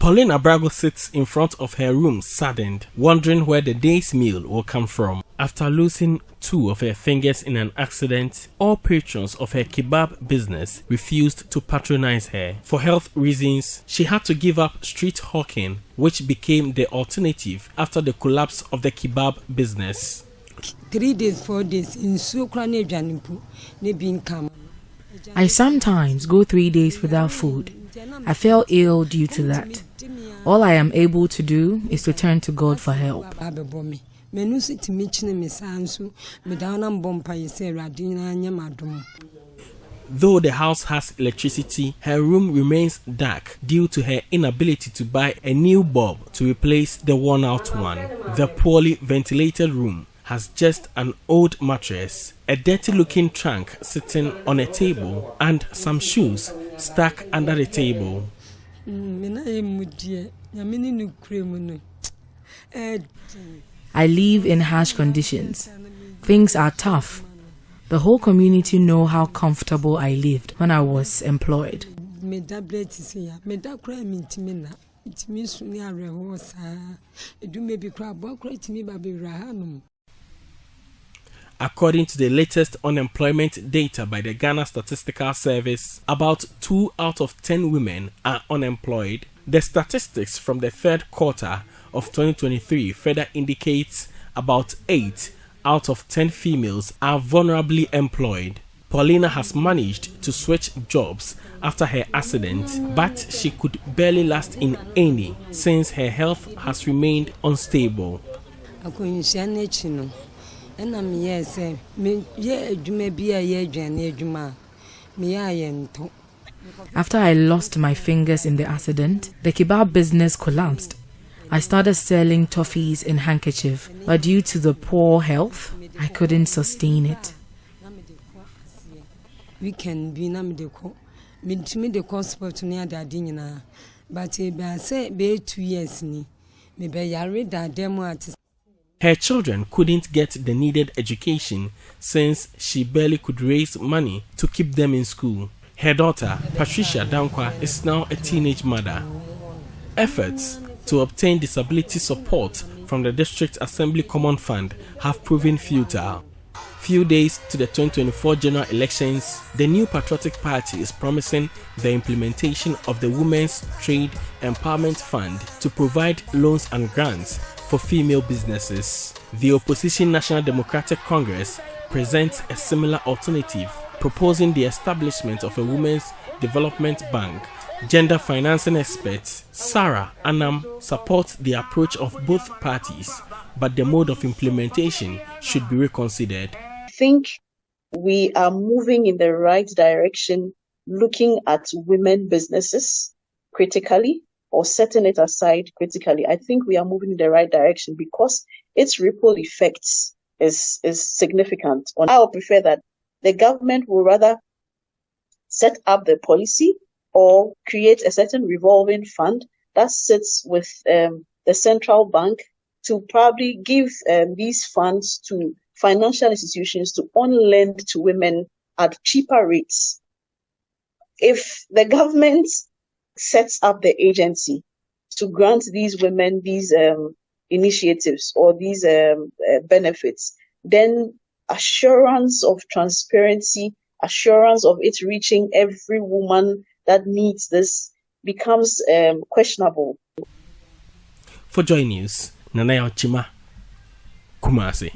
Pauline Abrago sits in front of her room saddened, wondering where the day's meal will come from. After losing 2 of her fingers in an accident, all patrons of her kebab business refused to patronize her. For health reasons, she had to give up street hawking, which became the alternative after the collapse of the kebab business. 3 days, 4 days in I sometimes go 3 days without food. I fell ill due to that. All I am able to do is to turn to God for help. Though the house has electricity, her room remains dark due to her inability to buy a new bulb to replace the worn-out one. The poorly ventilated room has just an old mattress, a dirty-looking trunk sitting on a table, and some shoes stuck under the table. I live in harsh conditions. Things are tough. The whole community know how comfortable I lived when I was employed. According to the latest unemployment data by the Ghana Statistical Service, about 2 out of 10 women are unemployed. The statistics from the third quarter of 2023 further indicates about 8 out of 10 females are vulnerably employed. Paulina has managed to switch jobs after her accident, but she could barely last in any since her health has remained unstable. After I lost my fingers in the accident, the kebab business collapsed. I started selling toffees in handkerchief, but due to the poor health, I couldn't sustain it. We can be the cost near the but I say be 2 years maybe I read that demo artist. Her children couldn't get the needed education since she barely could raise money to keep them in school. Her daughter, Patricia Dankwa, is now a teenage mother. Efforts to obtain disability support from the District Assembly Common Fund have proven futile. Few days to the 2024 general elections, the new Patriotic Party is promising the implementation of the Women's Trade Empowerment Fund to provide loans and grants for female businesses. The opposition National Democratic Congress presents a similar alternative, proposing the establishment of a Women's Development Bank. Gender financing expert Sarah Anam supports the approach of both parties, but the mode of implementation should be reconsidered. I think we are moving in the right direction, looking at women businesses critically or setting it aside critically. I think we are moving in the right direction because its ripple effects is significant. I would prefer that the government will rather set up the policy or create a certain revolving fund that sits with the central bank to probably give these funds to financial institutions to on-lend to women at cheaper rates. If the government sets up the agency to grant these women these initiatives or these benefits, then assurance of transparency, assurance of it reaching every woman that needs this becomes questionable. For Joy News, Nanaya Chima, Kumasi.